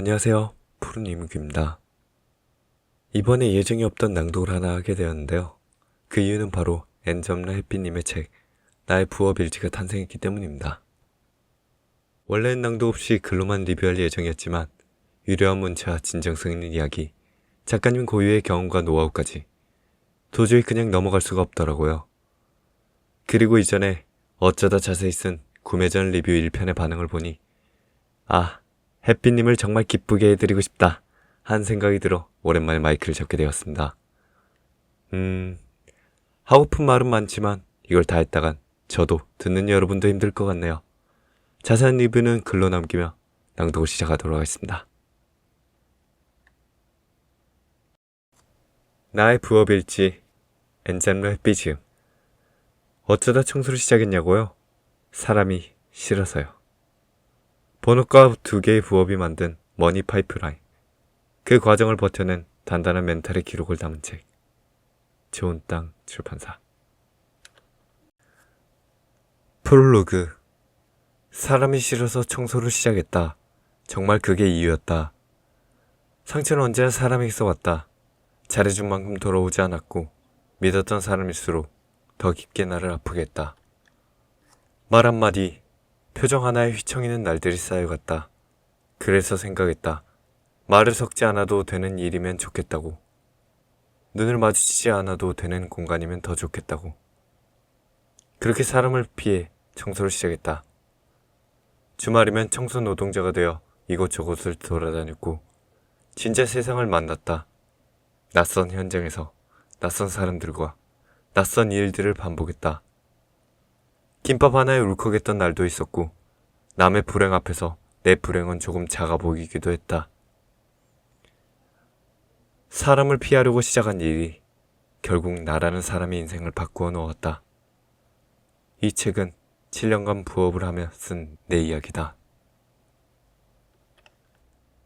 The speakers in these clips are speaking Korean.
안녕하세요. 푸른 이무규입니다. 이번에 예정이 없던 낭독을 하나 하게 되었는데요. 그 이유는 바로 엔점러 햇빛님의 책 나의 부업일지가 탄생했기 때문입니다. 원래는 낭독 없이 글로만 리뷰할 예정이었지만 유려한 문체와 진정성 있는 이야기, 작가님 고유의 경험과 노하우까지 도저히 그냥 넘어갈 수가 없더라고요. 그리고 이전에 어쩌다 자세히 쓴 구매 전 리뷰 1편의 반응을 보니 햇빛님을 정말 기쁘게 해드리고 싶다 한 생각이 들어 오랜만에 마이크를 잡게 되었습니다. 하고픈 말은 많지만 이걸 다 했다간 저도 듣는 여러분도 힘들 것 같네요. 자세한 리뷰는 글로 남기며 낭독을 시작하도록 하겠습니다. 나의 부업일지 엔잡러 햇빛이음. 어쩌다 청소를 시작했냐고요? 사람이 싫어서요. 번호가 2개의 부업이 만든 머니 파이프라인. 그 과정을 버텨낸 단단한 멘탈의 기록을 담은 책. 좋은 땅 출판사. 프롤로그. 사람이 싫어서 청소를 시작했다. 정말 그게 이유였다. 상처는 언제나 사람에게서 왔다. 잘해준 만큼 돌아오지 않았고 믿었던 사람일수록 더 깊게 나를 아프게 했다. 말 한마디, 표정 하나에 휘청이는 날들이 쌓여갔다. 그래서 생각했다. 말을 섞지 않아도 되는 일이면 좋겠다고. 눈을 마주치지 않아도 되는 공간이면 더 좋겠다고. 그렇게 사람을 피해 청소를 시작했다. 주말이면 청소 노동자가 되어 이곳저곳을 돌아다녔고 진짜 세상을 만났다. 낯선 현장에서 낯선 사람들과 낯선 일들을 반복했다. 김밥 하나에 울컥했던 날도 있었고 남의 불행 앞에서 내 불행은 조금 작아 보이기도 했다. 사람을 피하려고 시작한 일이 결국 나라는 사람의 인생을 바꾸어 놓았다. 이 책은 7년간 부업을 하며 쓴 내 이야기다.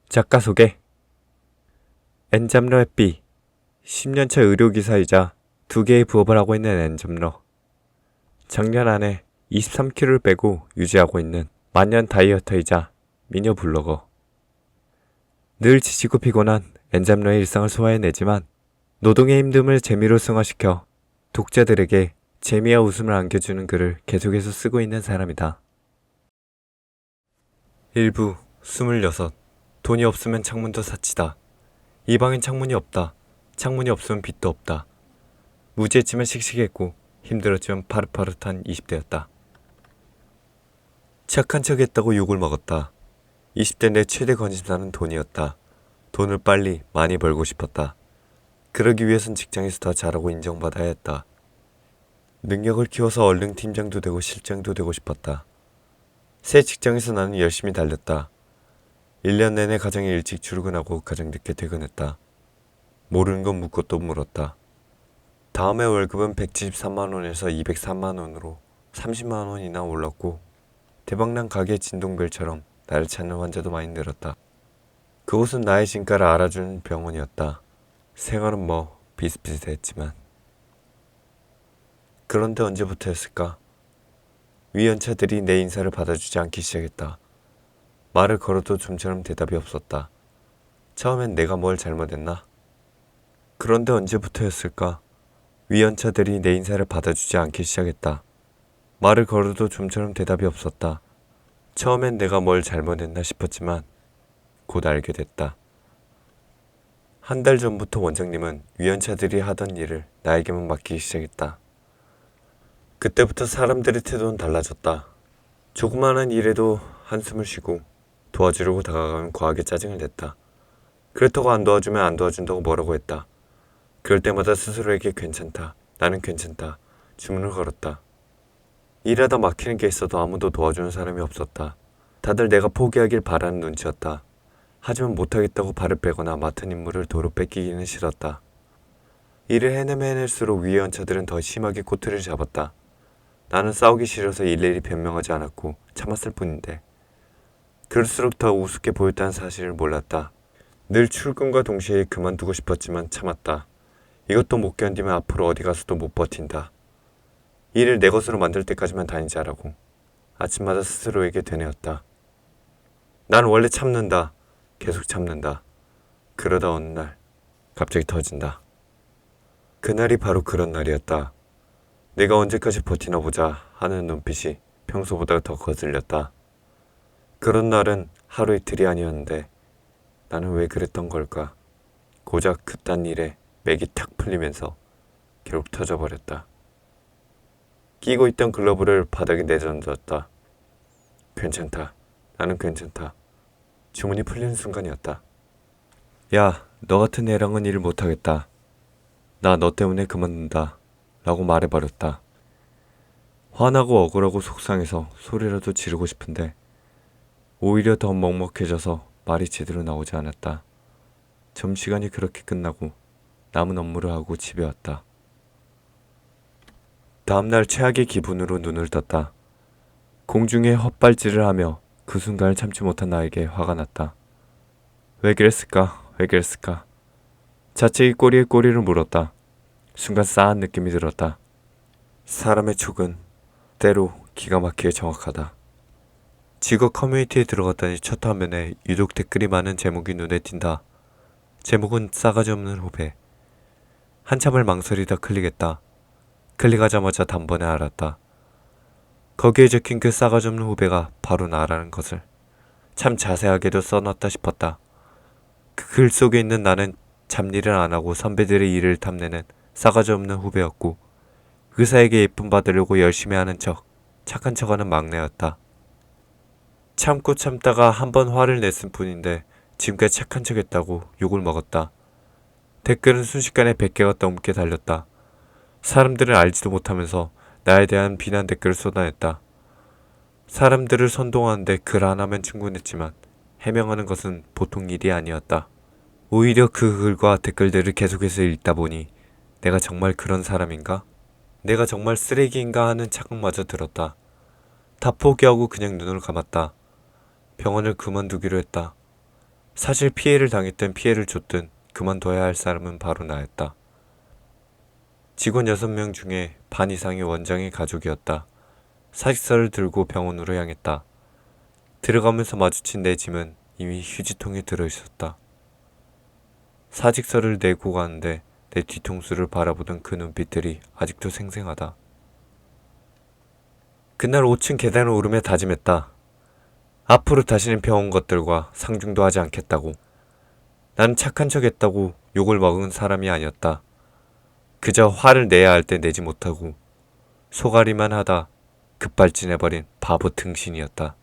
작가 소개. 엔잡러 햇빛. 10년차 의료기사이자 2개의 부업을 하고 있는 엔잡러. 작년 안에 23kg를 빼고 유지하고 있는 만년 다이어터이자 미녀 블로거. 늘 지치고 피곤한 엔잡러의 일상을 소화해내지만 노동의 힘듦을 재미로 승화시켜 독자들에게 재미와 웃음을 안겨주는 글을 계속해서 쓰고 있는 사람이다. 1부 26. 돈이 없으면 창문도 사치다. 이 방엔 창문이 없다. 창문이 없으면 빛도 없다. 무지했지만 씩씩했고 힘들었지만 파릇파릇한 20대였다. 착한 척 했다고 욕을 먹었다. 20대 내 최대 관심사는 돈이었다. 돈을 빨리 많이 벌고 싶었다. 그러기 위해선 직장에서 더 잘하고 인정받아야 했다. 능력을 키워서 얼른 팀장도 되고 실장도 되고 싶었다. 새 직장에서 나는 열심히 달렸다. 1년 내내 가장 일찍 출근하고 가장 늦게 퇴근했다. 모르는 건 묻고 또 물었다. 다음에 월급은 173만원에서 203만원으로 30만원이나 올랐고 대박난 가게 진동벨처럼 나를 찾는 환자도 많이 늘었다. 그곳은 나의 진가를 알아주는 병원이었다. 생활은 뭐 비슷비슷했지만. 그런데 언제부터였을까? 위 연차들이 내 인사를 받아주지 않기 시작했다. 말을 걸어도 좀처럼 대답이 없었다. 처음엔 내가 뭘 잘못했나? 그런데 언제부터였을까? 위 연차들이 내 인사를 받아주지 않기 시작했다. 말을 걸어도 좀처럼 대답이 없었다. 처음엔 내가 뭘 잘못했나 싶었지만 곧 알게 됐다. 한 달 전부터 원장님은 위연차들이 하던 일을 나에게만 맡기기 시작했다. 그때부터 사람들의 태도는 달라졌다. 조그마한 일에도 한숨을 쉬고 도와주려고 다가가면 과하게 짜증을 냈다. 그렇다고 안 도와주면 안 도와준다고 뭐라고 했다. 그럴 때마다 스스로에게 괜찮다, 나는 괜찮다 주문을 걸었다. 일하다 막히는 게 있어도 아무도 도와주는 사람이 없었다. 다들 내가 포기하길 바라는 눈치였다. 하지만 못하겠다고 발을 빼거나 맡은 임무를 도로 뺏기기는 싫었다. 일을 해내면 해낼수록 위의 연차들은 더 심하게 꼬투리를 잡았다. 나는 싸우기 싫어서 일일이 변명하지 않았고 참았을 뿐인데 그럴수록 더 우습게 보였다는 사실을 몰랐다. 늘 출근과 동시에 그만두고 싶었지만 참았다. 이것도 못 견디면 앞으로 어디 가서도 못 버틴다. 일을 내 것으로 만들 때까지만 다니자라고 아침마다 스스로에게 되뇌었다. 난 원래 참는다. 계속 참는다. 그러다 어느 날 갑자기 터진다. 그날이 바로 그런 날이었다. 내가 언제까지 버티나 보자 하는 눈빛이 평소보다 더 거슬렸다. 그런 날은 하루 이틀이 아니었는데 나는 왜 그랬던 걸까? 고작 그딴 일에 맥이 탁 풀리면서 결국 터져버렸다. 끼고 있던 글러브를 바닥에 내던졌다. 괜찮다. 나는 괜찮다. 주문이 풀리는 순간이었다. 야, 너 같은 애랑은 일 못하겠다. 나 너 때문에 그만둔다. 라고 말해버렸다. 화나고 억울하고 속상해서 소리라도 지르고 싶은데 오히려 더 먹먹해져서 말이 제대로 나오지 않았다. 점심시간이 그렇게 끝나고 남은 업무를 하고 집에 왔다. 다음날 최악의 기분으로 눈을 떴다. 공중에 헛발질을 하며 그 순간을 참지 못한 나에게 화가 났다. 왜 그랬을까? 왜 그랬을까? 자책이 꼬리에 꼬리를 물었다. 순간 싸한 느낌이 들었다. 사람의 촉은 때로 기가 막히게 정확하다. 직업 커뮤니티에 들어갔더니 첫 화면에 유독 댓글이 많은 제목이 눈에 띈다. 제목은 싸가지 없는 후배. 한참을 망설이다 클릭했다. 클릭하자마자 단번에 알았다. 거기에 적힌 그 싸가지 없는 후배가 바로 나라는 것을. 참 자세하게도 써놨다 싶었다. 그 글 속에 있는 나는 잡일을 안 하고 선배들의 일을 탐내는 싸가지 없는 후배였고 의사에게 예쁨 받으려고 열심히 하는 척, 착한 척하는 막내였다. 참고 참다가 한 번 화를 냈을 뿐인데 지금까지 착한 척했다고 욕을 먹었다. 댓글은 순식간에 100개가 넘게 달렸다. 사람들은 알지도 못하면서 나에 대한 비난 댓글을 쏟아냈다. 사람들을 선동하는데 글 하나면 충분했지만 해명하는 것은 보통 일이 아니었다. 오히려 그 글과 댓글들을 계속해서 읽다 보니 내가 정말 그런 사람인가? 내가 정말 쓰레기인가 하는 착각마저 들었다. 다 포기하고 그냥 눈을 감았다. 병원을 그만두기로 했다. 사실 피해를 당했든 피해를 줬든 그만둬야 할 사람은 바로 나였다. 직원 6명 중에 반 이상이 원장의 가족이었다. 사직서를 들고 병원으로 향했다. 들어가면서 마주친 내 짐은 이미 휴지통에 들어있었다. 사직서를 내고 가는데 내 뒤통수를 바라보던 그 눈빛들이 아직도 생생하다. 그날 5층 계단을 오르며 다짐했다. 앞으로 다시는 병원 것들과 상중도 하지 않겠다고. 나는 착한 척 했다고 욕을 먹은 사람이 아니었다. 그저 화를 내야 할 때 내지 못하고 속앓이만 하다 급발진해버린 바보 등신이었다.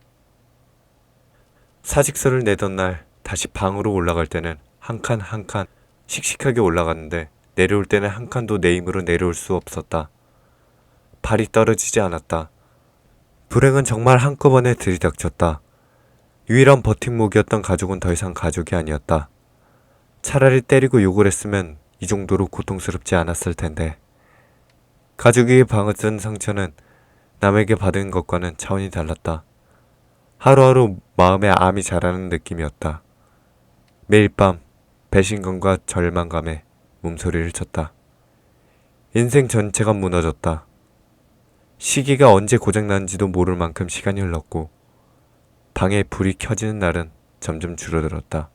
사직서를 내던 날 다시 방으로 올라갈 때는 한 칸 한 칸 씩씩하게 올라갔는데 내려올 때는 한 칸도 내 힘으로 내려올 수 없었다. 발이 떨어지지 않았다. 불행은 정말 한꺼번에 들이닥쳤다. 유일한 버팀목이었던 가족은 더 이상 가족이 아니었다. 차라리 때리고 욕을 했으면 이 정도로 고통스럽지 않았을 텐데. 가족에게 받은 상처는 남에게 받은 것과는 차원이 달랐다. 하루하루 마음에 암이 자라는 느낌이었다. 매일 밤 배신감과 절망감에 몸소리를 쳤다. 인생 전체가 무너졌다. 시계가 언제 고장난지도 모를 만큼 시간이 흘렀고 방에 불이 켜지는 날은 점점 줄어들었다.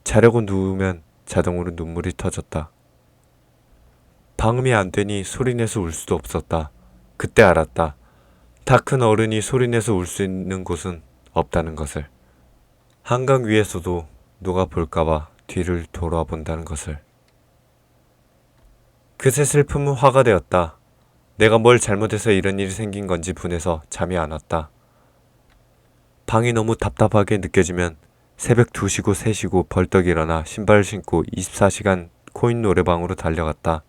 자려고 누우면 자동으로 눈물이 터졌다. 방음이 안 되니 소리내서 울 수도 없었다. 그때 알았다. 다 큰 어른이 소리내서 울 수 있는 곳은 없다는 것을. 한강 위에서도 누가 볼까봐 뒤를 돌아본다는 것을. 그새 슬픔은 화가 되었다. 내가 뭘 잘못해서 이런 일이 생긴 건지 분해서 잠이 안 왔다. 방이 너무 답답하게 느껴지면 새벽 2시고 3시고 벌떡 일어나 신발을 신고 24시간 코인 노래방으로 달려갔다.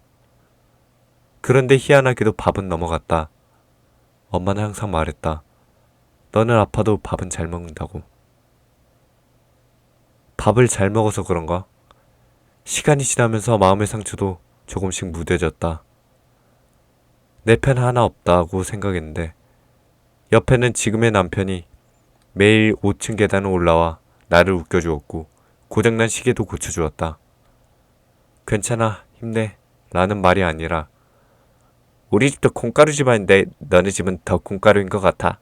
그런데 희한하게도 밥은 넘어갔다. 엄마는 항상 말했다. 너는 아파도 밥은 잘 먹는다고. 밥을 잘 먹어서 그런가? 시간이 지나면서 마음의 상처도 조금씩 무뎌졌다. 내 편 하나 없다고 생각했는데 옆에는 지금의 남편이 매일 5층 계단을 올라와 나를 웃겨주었고 고장난 시계도 고쳐주었다. 괜찮아, 힘내 라는 말이 아니라 우리 집도 콩가루 집안인데 너네 집은 더 콩가루인 것 같아.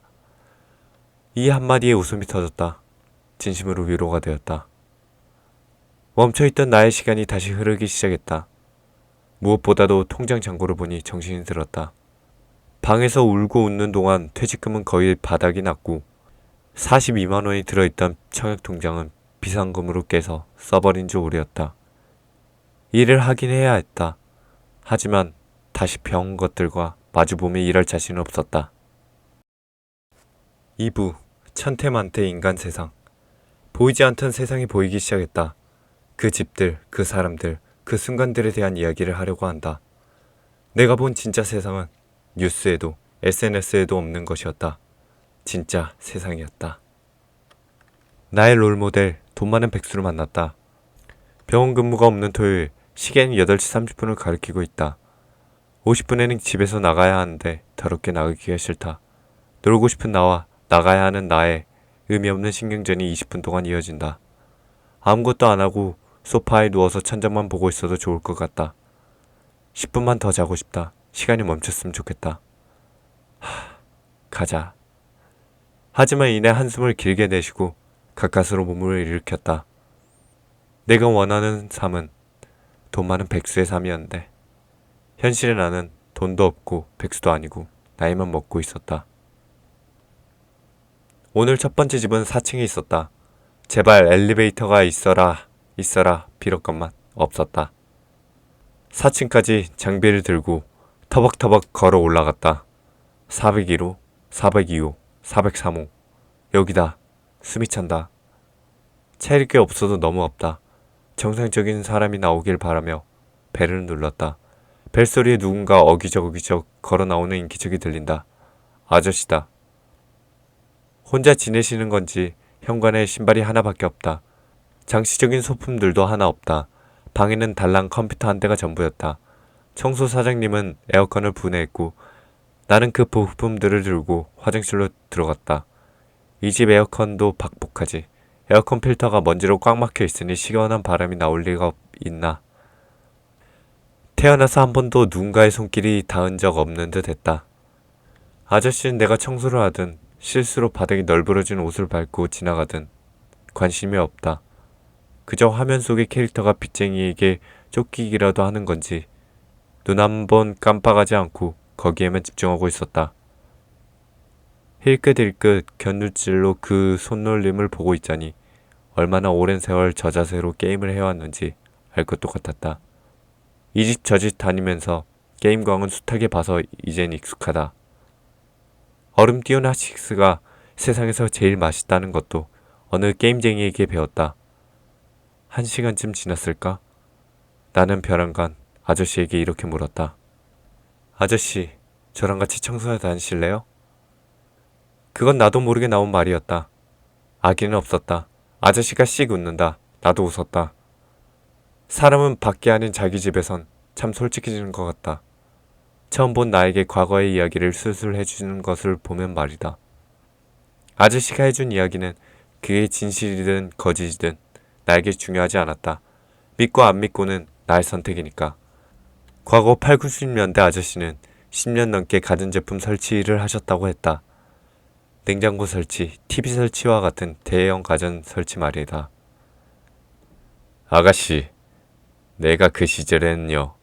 이 한마디에 웃음이 터졌다. 진심으로 위로가 되었다. 멈춰있던 나의 시간이 다시 흐르기 시작했다. 무엇보다도 통장 잔고를 보니 정신이 들었다. 방에서 울고 웃는 동안 퇴직금은 거의 바닥이 났고 42만 원이 들어있던 청약통장은 비상금으로 깨서 써버린 줄 오래였다. 일을 하긴 해야 했다. 하지만 다시 병 것들과 마주보며 일할 자신은 없었다. 2부 천태만태 인간 세상. 보이지 않던 세상이 보이기 시작했다. 그 집들, 그 사람들, 그 순간들에 대한 이야기를 하려고 한다. 내가 본 진짜 세상은 뉴스에도 SNS에도 없는 것이었다. 진짜 세상이었다. 나의 롤모델 돈 많은 백수를 만났다. 병원 근무가 없는 토요일, 시계는 8시 30분을 가리키고 있다. 50분에는 집에서 나가야 하는데 더럽게 나가기가 싫다. 놀고 싶은 나와 나가야 하는 나의 의미 없는 신경전이 20분 동안 이어진다. 아무것도 안 하고 소파에 누워서 천장만 보고 있어도 좋을 것 같다. 10분만 더 자고 싶다. 시간이 멈췄으면 좋겠다. 가자. 하지만 이내 한숨을 길게 내쉬고 가까스로 몸을 일으켰다. 내가 원하는 삶은 돈 많은 백수의 삶이었는데 현실의 나는 돈도 없고 백수도 아니고 나이만 먹고 있었다. 오늘 첫 번째 집은 4층에 있었다. 제발 엘리베이터가 있어라 빌었건만 없었다. 4층까지 장비를 들고 터벅터벅 걸어 올라갔다. 401호, 402호, 403호. 여기다. 숨이 찬다. 차릴 게 없어도 너무 없다. 정상적인 사람이 나오길 바라며 벨을 눌렀다. 벨소리에 누군가 어기적 걸어 나오는 인기척이 들린다. 아저씨다. 혼자 지내시는 건지 현관에 신발이 하나밖에 없다. 장시적인 소품들도 하나 없다. 방에는 달랑 컴퓨터 한 대가 전부였다. 청소 사장님은 에어컨을 분해했고 나는 그 부품들을 들고 화장실로 들어갔다. 이 집 에어컨도 박복하지. 에어컨 필터가 먼지로 꽉 막혀 있으니 시원한 바람이 나올 리가 있나. 태어나서 한 번도 누군가의 손길이 닿은 적 없는 듯 했다. 아저씨는 내가 청소를 하든 실수로 바닥이 널브러진 옷을 밟고 지나가든 관심이 없다. 그저 화면 속의 캐릭터가 빚쟁이에게 쫓기기라도 하는 건지 눈 한 번 깜빡하지 않고 거기에만 집중하고 있었다. 힐끗힐끗 견눈질로 그 손놀림을 보고 있자니 얼마나 오랜 세월 저 자세로 게임을 해왔는지 알 것도 같았다. 이 집 저 집 다니면서 게임광은 숱하게 봐서 이젠 익숙하다. 얼음 띄운 핫식스가 세상에서 제일 맛있다는 것도 어느 게임쟁이에게 배웠다. 1시간쯤 지났을까? 나는 벼랑간 아저씨에게 이렇게 물었다. 아저씨, 저랑 같이 청소해 다니실래요? 그건 나도 모르게 나온 말이었다. 아기는 없었다. 아저씨가 씩 웃는다. 나도 웃었다. 사람은 밖에 아닌 자기 집에선 참 솔직해지는 것 같다. 처음 본 나에게 과거의 이야기를 술술 해주는 것을 보면 말이다. 아저씨가 해준 이야기는 그게 진실이든 거짓이든 나에게 중요하지 않았다. 믿고 안 믿고는 나의 선택이니까. 과거 8, 90년대 아저씨는 10년 넘게 가전제품 설치를 하셨다고 했다. 냉장고 설치, TV 설치와 같은 대형 가전 설치 말이다. 아가씨, 내가 그 시절에는요.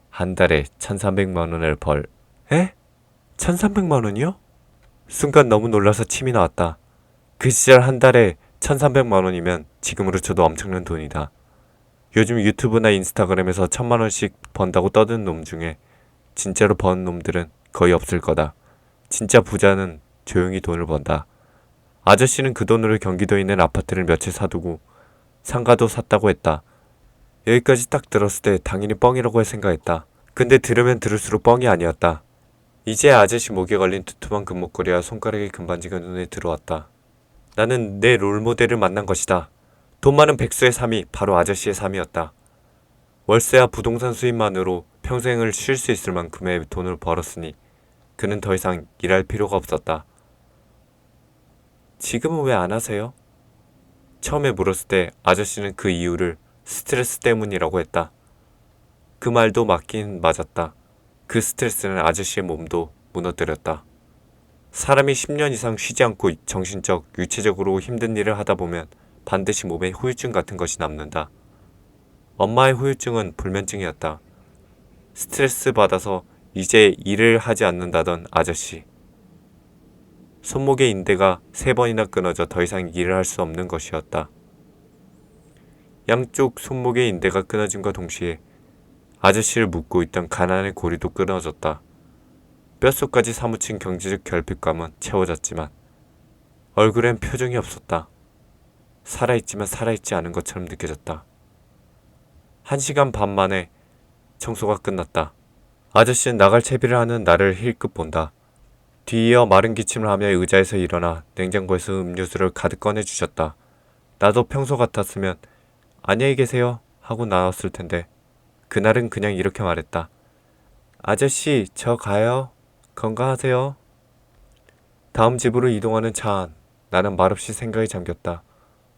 한 달에 1,300만 원을 에? 1,300만 원이요? 순간 너무 놀라서 침이 나왔다. 그 시절 한 달에 1,300만 원이면 지금으로 쳐도 엄청난 돈이다. 요즘 유튜브나 인스타그램에서 1,000만 원씩 번다고 떠드는 놈 중에 진짜로 버는 놈들은 거의 없을 거다. 진짜 부자는 조용히 돈을 번다. 아저씨는 그 돈으로 경기도에 있는 아파트를 몇 채 사두고 상가도 샀다고 했다. 여기까지 딱 들었을 때 당연히 뻥이라고 생각했다. 근데 들으면 들을수록 뻥이 아니었다. 이제 아저씨 목에 걸린 두툼한 금목걸이와 손가락의 금반지가 눈에 들어왔다. 나는 내 롤모델을 만난 것이다. 돈 많은 백수의 삶이 바로 아저씨의 삶이었다. 월세와 부동산 수입만으로 평생을 쉴 수 있을 만큼의 돈을 벌었으니 그는 더 이상 일할 필요가 없었다. 지금은 왜 안 하세요? 처음에 물었을 때 아저씨는 그 이유를 스트레스 때문이라고 했다. 그 말도 맞긴 맞았다. 그 스트레스는 아저씨의 몸도 무너뜨렸다. 사람이 10년 이상 쉬지 않고 정신적, 육체적으로 힘든 일을 하다 보면 반드시 몸에 후유증 같은 것이 남는다. 엄마의 후유증은 불면증이었다. 스트레스 받아서 이제 일을 하지 않는다던 아저씨. 손목의 인대가 3번이나 끊어져 더 이상 일을 할 수 없는 것이었다. 양쪽 손목의 인대가 끊어짐과 동시에 아저씨를 묶고 있던 가난의 고리도 끊어졌다. 뼛속까지 사무친 경제적 결핍감은 채워졌지만 얼굴엔 표정이 없었다. 살아있지만 살아있지 않은 것처럼 느껴졌다. 1시간 반 만에 청소가 끝났다. 아저씨는 나갈 채비를 하는 나를 힐끗 본다. 뒤이어 마른 기침을 하며 의자에서 일어나 냉장고에서 음료수를 가득 꺼내주셨다. 나도 평소 같았으면 안녕히 계세요 하고 나왔을 텐데 그날은 그냥 이렇게 말했다. 아저씨 저 가요. 건강하세요. 다음 집으로 이동하는 차 안. 나는 말없이 생각에 잠겼다.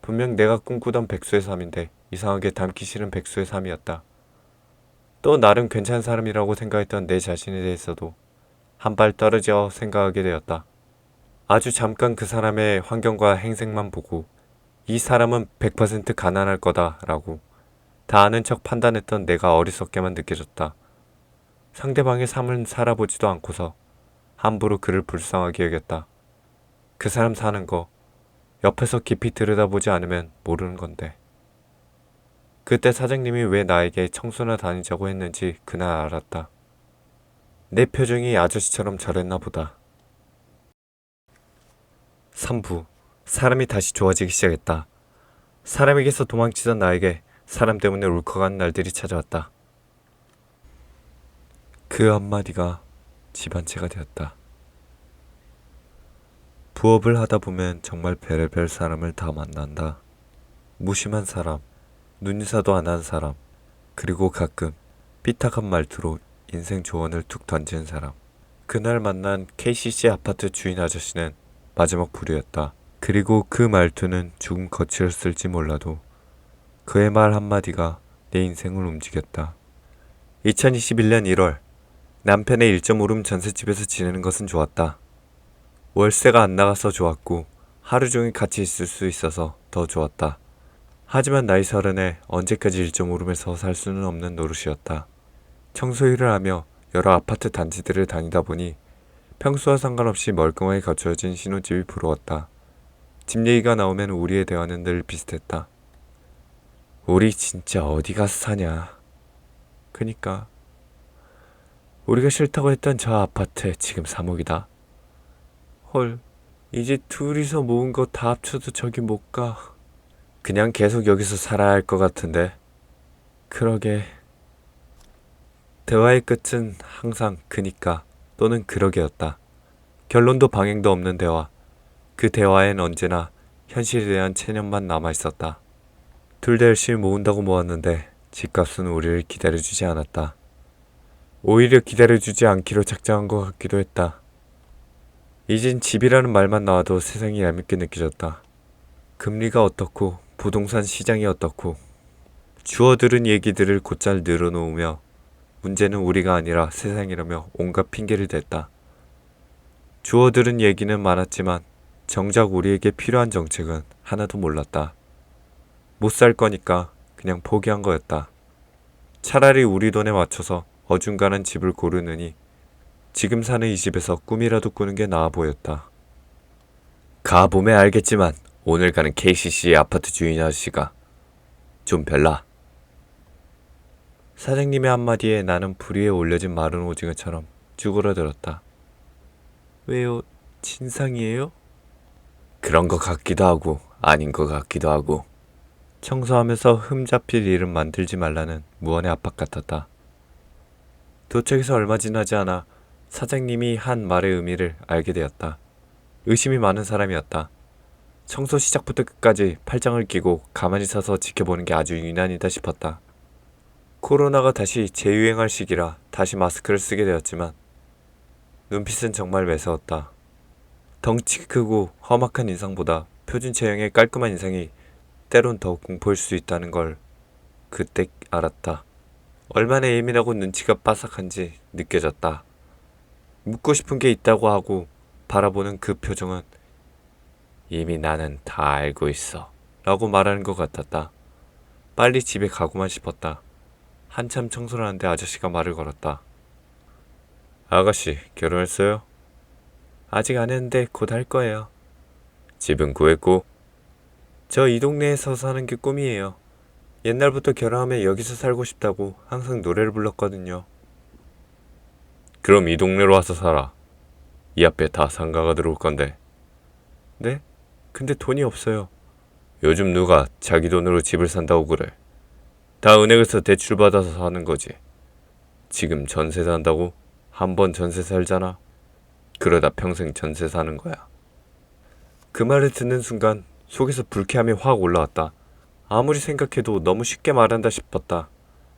분명 내가 꿈꾸던 백수의 삶인데 이상하게 닮기 싫은 백수의 삶이었다. 또 나름 괜찮은 사람이라고 생각했던 내 자신에 대해서도 한 발 떨어져 생각하게 되었다. 아주 잠깐 그 사람의 환경과 행색만 보고 이 사람은 100% 가난할 거다라고 다 아는 척 판단했던 내가 어리석게만 느껴졌다. 상대방의 삶을 살아보지도 않고서 함부로 그를 불쌍하게 여겼다. 그 사람 사는 거 옆에서 깊이 들여다보지 않으면 모르는 건데. 그때 사장님이 왜 나에게 청소나 다니자고 했는지 그날 알았다. 내 표정이 아저씨처럼 저랬나 보다. 3부. 사람이 다시 좋아지기 시작했다. 사람에게서 도망치던 나에게 사람 때문에 울컥한 날들이 찾아왔다. 그 한마디가 집안채가 되었다. 부업을 하다 보면 정말 별의별 사람을 다 만난다. 무심한 사람, 눈인사도 안 하는 사람, 그리고 가끔 삐딱한 말투로 인생 조언을 툭 던지는 사람. 그날 만난 KCC 아파트 주인 아저씨는 마지막 부류였다. 그리고 그 말투는 조금 거칠었을지 몰라도 그의 말 한마디가 내 인생을 움직였다. 2021년 1월 남편의 1.5룸 전셋집에서 지내는 것은 좋았다. 월세가 안 나가서 좋았고 하루 종일 같이 있을 수 있어서 더 좋았다. 하지만 나이 30에 언제까지 1.5룸에서 살 수는 없는 노릇이었다. 청소일을 하며 여러 아파트 단지들을 다니다 보니 평소와 상관없이 멀끔하게 갖추어진 신혼집이 부러웠다. 집 얘기가 나오면 우리의 대화는 늘 비슷했다. 우리 진짜 어디 가서 사냐. 그니까 우리가 싫다고 했던 저 아파트 지금 3억이다. 헐, 이제 둘이서 모은 거 다 합쳐도 저기 못 가. 그냥 계속 여기서 살아야 할 것 같은데. 그러게. 대화의 끝은 항상 그니까 또는 그러게였다. 결론도 방향도 없는 대화. 그 대화엔 언제나 현실에 대한 체념만 남아있었다. 둘 다 열심히 모은다고 모았는데 집값은 우리를 기다려주지 않았다. 오히려 기다려주지 않기로 작정한 것 같기도 했다. 이젠 집이라는 말만 나와도 세상이 얄밉게 느껴졌다. 금리가 어떻고 부동산 시장이 어떻고 주워들은 얘기들을 곧잘 늘어놓으며 문제는 우리가 아니라 세상이라며 온갖 핑계를 댔다. 주워들은 얘기는 많았지만 정작 우리에게 필요한 정책은 하나도 몰랐다. 못 살 거니까 그냥 포기한 거였다. 차라리 우리 돈에 맞춰서 어중간한 집을 고르느니 지금 사는 이 집에서 꿈이라도 꾸는 게 나아 보였다. 가보면 알겠지만 오늘 가는 KCC 아파트 주인 아저씨가 좀 별나. 사장님의 한마디에 나는 불 위에 올려진 마른 오징어처럼 쭈그러들었다. 왜요? 진상이에요? 그런 것 같기도 하고 아닌 것 같기도 하고. 청소하면서 흠 잡힐 일은 만들지 말라는 무언의 압박 같았다. 도착해서 얼마 지나지 않아 사장님이 한 말의 의미를 알게 되었다. 의심이 많은 사람이었다. 청소 시작부터 끝까지 팔짱을 끼고 가만히 서서 지켜보는 게 아주 유난이다 싶었다. 코로나가 다시 재유행할 시기라 다시 마스크를 쓰게 되었지만 눈빛은 정말 매서웠다. 덩치 크고 험악한 인상보다 표준 체형의 깔끔한 인상이 때론 더 공포일 수 있다는 걸 그때 알았다. 얼마나 예민하고 눈치가 빠삭한지 느껴졌다. 묻고 싶은 게 있다고 하고 바라보는 그 표정은 이미 나는 다 알고 있어 라고 말하는 것 같았다. 빨리 집에 가고만 싶었다. 한참 청소를 하는데 아저씨가 말을 걸었다. 아가씨, 결혼했어요? 아직 안 했는데 곧 할 거예요. 집은 구했고? 저 이 동네에서 사는 게 꿈이에요. 옛날부터 결혼하면 여기서 살고 싶다고 항상 노래를 불렀거든요. 그럼 이 동네로 와서 살아. 이 앞에 다 상가가 들어올 건데. 네? 근데 돈이 없어요. 요즘 누가 자기 돈으로 집을 산다고 그래. 다 은행에서 대출 받아서 사는 거지. 지금 전세 산다고? 한 번 전세 살잖아. 그러다 평생 전세 사는 거야. 그 말을 듣는 순간 속에서 불쾌함이 확 올라왔다. 아무리 생각해도 너무 쉽게 말한다 싶었다.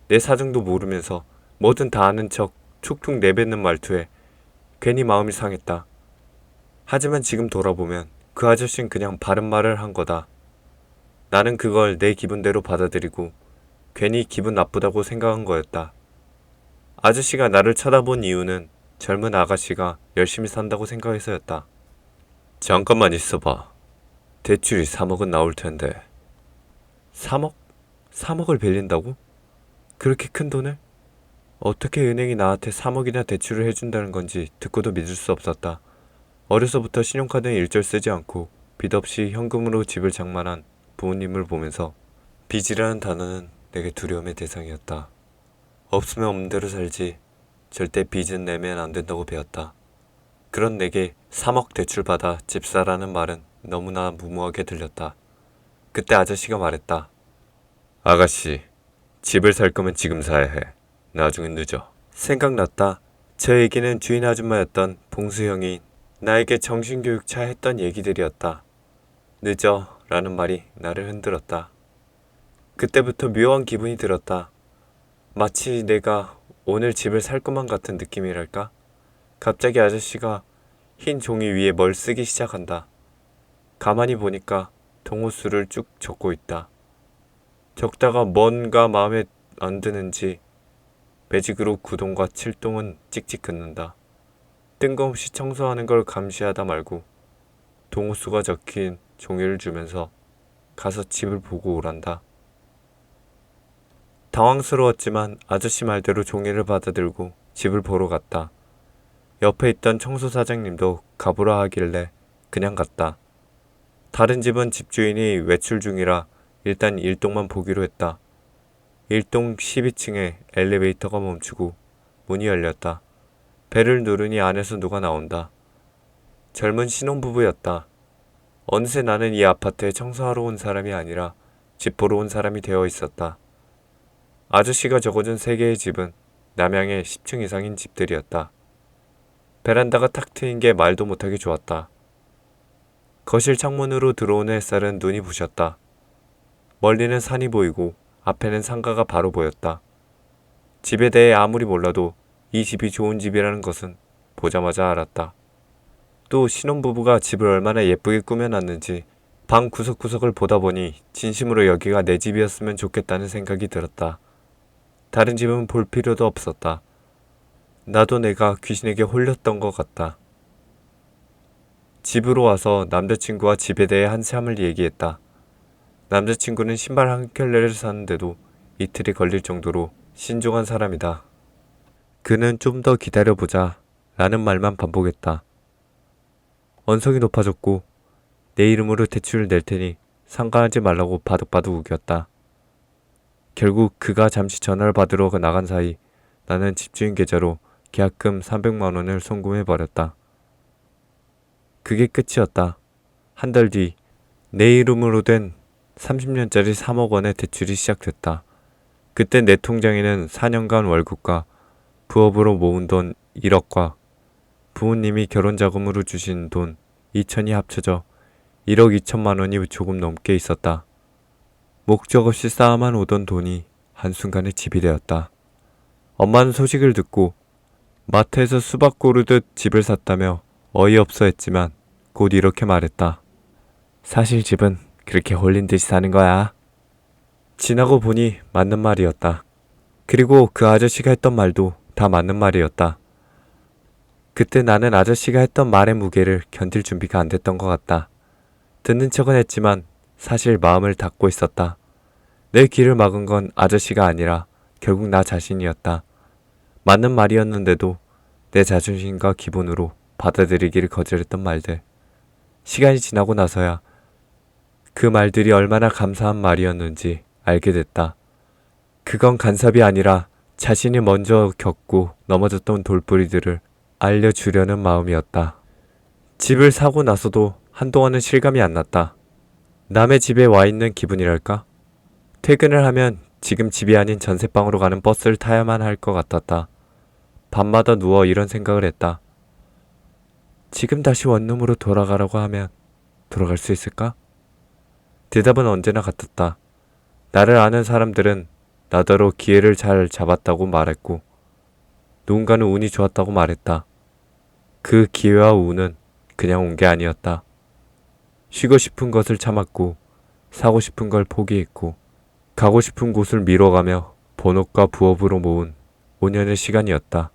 내 사정도 모르면서 뭐든 다 아는 척 툭툭 내뱉는 말투에 괜히 마음이 상했다. 하지만 지금 돌아보면 그 아저씨는 그냥 바른 말을 한 거다. 나는 그걸 내 기분대로 받아들이고 괜히 기분 나쁘다고 생각한 거였다. 아저씨가 나를 쳐다본 이유는 젊은 아가씨가 열심히 산다고 생각해서였다. 잠깐만 있어봐. 대출이 3억은 나올 텐데. 3억? 3억을 빌린다고? 그렇게 큰 돈을? 어떻게 은행이 나한테 3억이나 대출을 해준다는 건지 듣고도 믿을 수 없었다. 어려서부터 신용카드는 일절 쓰지 않고 빚 없이 현금으로 집을 장만한 부모님을 보면서 빚이라는 단어는 내게 두려움의 대상이었다. 없으면 없는 대로 살지 절대 빚은 내면 안 된다고 배웠다. 그런 내게 3억 대출받아 집 사라는 말은 너무나 무모하게 들렸다. 그때 아저씨가 말했다. 아가씨, 집을 살 거면 지금 사야 해. 나중엔 늦어. 생각났다. 저에게는 주인 아줌마였던 봉수 형이 나에게 정신교육차 했던 얘기들이었다. 늦어 라는 말이 나를 흔들었다. 그때부터 묘한 기분이 들었다. 마치 내가 오늘 집을 살 것만 같은 느낌이랄까? 갑자기 아저씨가 흰 종이 위에 뭘 쓰기 시작한다. 가만히 보니까 동호수를 쭉 적고 있다. 적다가 뭔가 마음에 안 드는지 매직으로 9동과 7동은 찍찍 긋는다. 뜬금없이 청소하는 걸 감시하다 말고 동호수가 적힌 종이를 주면서 가서 집을 보고 오란다. 당황스러웠지만 아저씨 말대로 종이를 받아들고 집을 보러 갔다. 옆에 있던 청소 사장님도 가보라 하길래 그냥 갔다. 다른 집은 집주인이 외출 중이라 일단 1동만 보기로 했다. 1동 12층에 엘리베이터가 멈추고 문이 열렸다. 벨을 누르니 안에서 누가 나온다. 젊은 신혼부부였다. 어느새 나는 이 아파트에 청소하러 온 사람이 아니라 집 보러 온 사람이 되어 있었다. 아저씨가 적어준 3개의 집은 남양의 10층 이상인 집들이었다. 베란다가 탁 트인 게 말도 못하게 좋았다. 거실 창문으로 들어오는 햇살은 눈이 부셨다. 멀리는 산이 보이고 앞에는 상가가 바로 보였다. 집에 대해 아무리 몰라도 이 집이 좋은 집이라는 것은 보자마자 알았다. 또 신혼부부가 집을 얼마나 예쁘게 꾸며놨는지 방 구석구석을 보다 보니 진심으로 여기가 내 집이었으면 좋겠다는 생각이 들었다. 다른 집은 볼 필요도 없었다. 나도 내가 귀신에게 홀렸던 것 같다. 집으로 와서 남자친구와 집에 대해 한참을 얘기했다. 남자친구는 신발 한 켤레를 사는데도 이틀이 걸릴 정도로 신중한 사람이다. 그는 좀 더 기다려보자 라는 말만 반복했다. 언성이 높아졌고 내 이름으로 대출을 낼 테니 상관하지 말라고 바득바득 우겼다. 결국 그가 잠시 전화를 받으러 나간 사이 나는 집주인 계좌로 계약금 300만 원을 송금해버렸다. 그게 끝이었다. 한 달 뒤 내 이름으로 된 30년짜리 3억 원의 대출이 시작됐다. 그때 내 통장에는 4년간 월급과 부업으로 모은 돈 1억과 부모님이 결혼자금으로 주신 돈 2천이 합쳐져 1억 2천만 원이 조금 넘게 있었다. 목적 없이 쌓아만 오던 돈이 한순간에 집이 되었다. 엄마는 소식을 듣고 마트에서 수박 고르듯 집을 샀다며 어이없어 했지만 곧 이렇게 말했다. 사실 집은 그렇게 홀린 듯이 사는 거야. 지나고 보니 맞는 말이었다. 그리고 그 아저씨가 했던 말도 다 맞는 말이었다. 그때 나는 아저씨가 했던 말의 무게를 견딜 준비가 안 됐던 것 같다. 듣는 척은 했지만 사실 마음을 닫고 있었다. 내 길을 막은 건 아저씨가 아니라 결국 나 자신이었다. 맞는 말이었는데도 내 자존심과 기본으로 받아들이기를 거절했던 말들. 시간이 지나고 나서야 그 말들이 얼마나 감사한 말이었는지 알게 됐다. 그건 간섭이 아니라 자신이 먼저 겪고 넘어졌던 돌부리들을 알려주려는 마음이었다. 집을 사고 나서도 한동안은 실감이 안 났다. 남의 집에 와 있는 기분이랄까? 퇴근을 하면 지금 집이 아닌 전세방으로 가는 버스를 타야만 할 것 같았다. 밤마다 누워 이런 생각을 했다. 지금 다시 원룸으로 돌아가라고 하면 돌아갈 수 있을까? 대답은 언제나 같았다. 나를 아는 사람들은 나더러 기회를 잘 잡았다고 말했고 누군가는 운이 좋았다고 말했다. 그 기회와 운은 그냥 온 게 아니었다. 쉬고 싶은 것을 참았고 사고 싶은 걸 포기했고 가고 싶은 곳을 미뤄가며 본업과 부업으로 모은 5년의 시간이었다.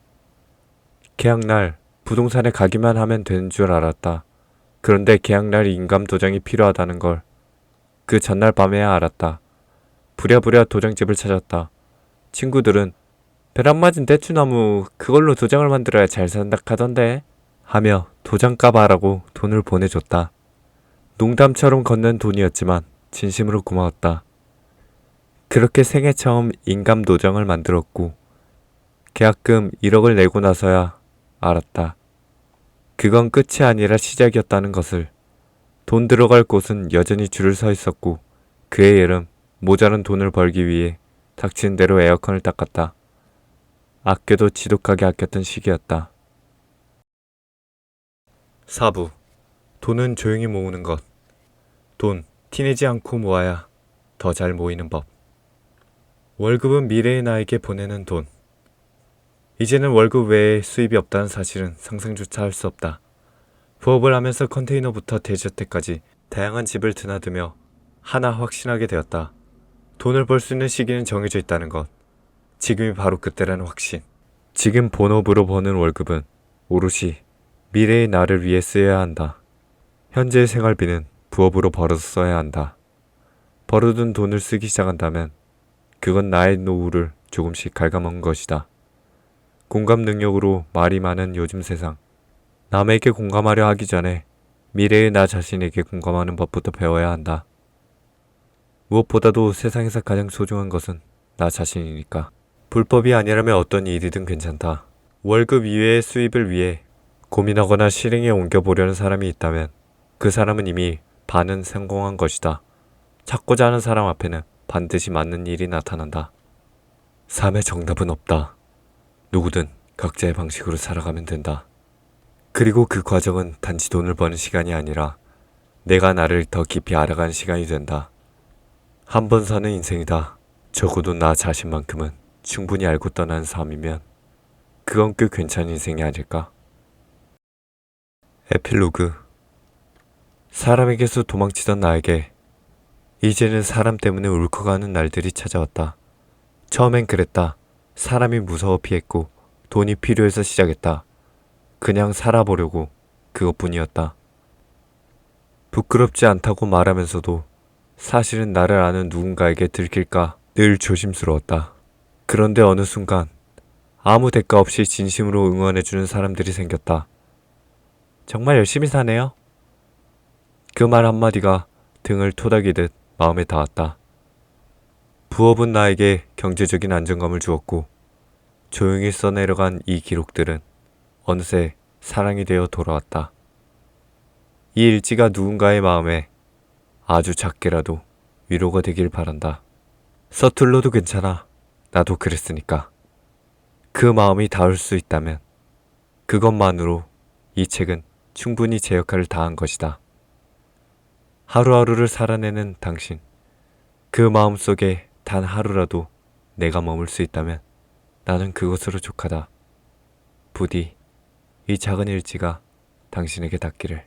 계약날 부동산에 가기만 하면 되는 줄 알았다. 그런데 계약날 인감 도장이 필요하다는 걸 그 전날 밤에야 알았다. 부랴부랴 도장집을 찾았다. 친구들은 벼락 맞은 대추나무 그걸로 도장을 만들어야 잘 산다 하던데 하며 도장값 하라고 돈을 보내줬다. 농담처럼 건넨 돈이었지만 진심으로 고마웠다. 그렇게 생애 처음 인감 도장을 만들었고 계약금 1억을 내고 나서야 알았다. 그건 끝이 아니라 시작이었다는 것을. 돈 들어갈 곳은 여전히 줄을 서 있었고 그해 여름 모자란 돈을 벌기 위해 닥친 대로 에어컨을 닦았다. 아껴도 지독하게 아꼈던 시기였다. 4부. 돈은 조용히 모으는 것. 돈, 티내지 않고 모아야 더 잘 모이는 법. 월급은 미래의 나에게 보내는 돈. 이제는 월급 외에 수입이 없다는 사실은 상상조차 할 수 없다. 부업을 하면서 컨테이너부터 대저택까지 다양한 집을 드나들며 하나 확신하게 되었다. 돈을 벌 수 있는 시기는 정해져 있다는 것. 지금이 바로 그때라는 확신. 지금 본업으로 버는 월급은 오롯이 미래의 나를 위해 쓰여야 한다. 현재의 생활비는 부업으로 벌어서 써야 한다. 벌어둔 돈을 쓰기 시작한다면 그건 나의 노후를 조금씩 갉아먹은 것이다. 공감 능력으로 말이 많은 요즘 세상. 남에게 공감하려 하기 전에 미래의 나 자신에게 공감하는 법부터 배워야 한다. 무엇보다도 세상에서 가장 소중한 것은 나 자신이니까. 불법이 아니라면 어떤 일이든 괜찮다. 월급 이외의 수입을 위해 고민하거나 실행에 옮겨보려는 사람이 있다면 그 사람은 이미 반은 성공한 것이다. 찾고자 하는 사람 앞에는 반드시 맞는 일이 나타난다. 삶의 정답은 없다. 누구든 각자의 방식으로 살아가면 된다. 그리고 그 과정은 단지 돈을 버는 시간이 아니라 내가 나를 더 깊이 알아가는 시간이 된다. 한 번 사는 인생이다. 적어도 나 자신만큼은 충분히 알고 떠나는 삶이면 그건 꽤 괜찮은 인생이 아닐까? 에필로그. 사람에게서 도망치던 나에게 이제는 사람 때문에 울컥하는 날들이 찾아왔다. 처음엔 그랬다. 사람이 무서워 피했고 돈이 필요해서 시작했다. 그냥 살아보려고 그것뿐이었다. 부끄럽지 않다고 말하면서도 사실은 나를 아는 누군가에게 들킬까 늘 조심스러웠다. 그런데 어느 순간 아무 대가 없이 진심으로 응원해주는 사람들이 생겼다. 정말 열심히 사네요. 그 말 한마디가 등을 토닥이듯 마음에 닿았다. 부업은 나에게 경제적인 안정감을 주었고 조용히 써내려간 이 기록들은 어느새 사랑이 되어 돌아왔다. 이 일지가 누군가의 마음에 아주 작게라도 위로가 되길 바란다. 서툴러도 괜찮아. 나도 그랬으니까. 그 마음이 닿을 수 있다면 그것만으로 이 책은 충분히 제 역할을 다한 것이다. 하루하루를 살아내는 당신. 그 마음속에 단 하루라도 내가 머물 수 있다면 나는 그것으로 족하다. 부디 이 작은 일지가 당신에게 닿기를.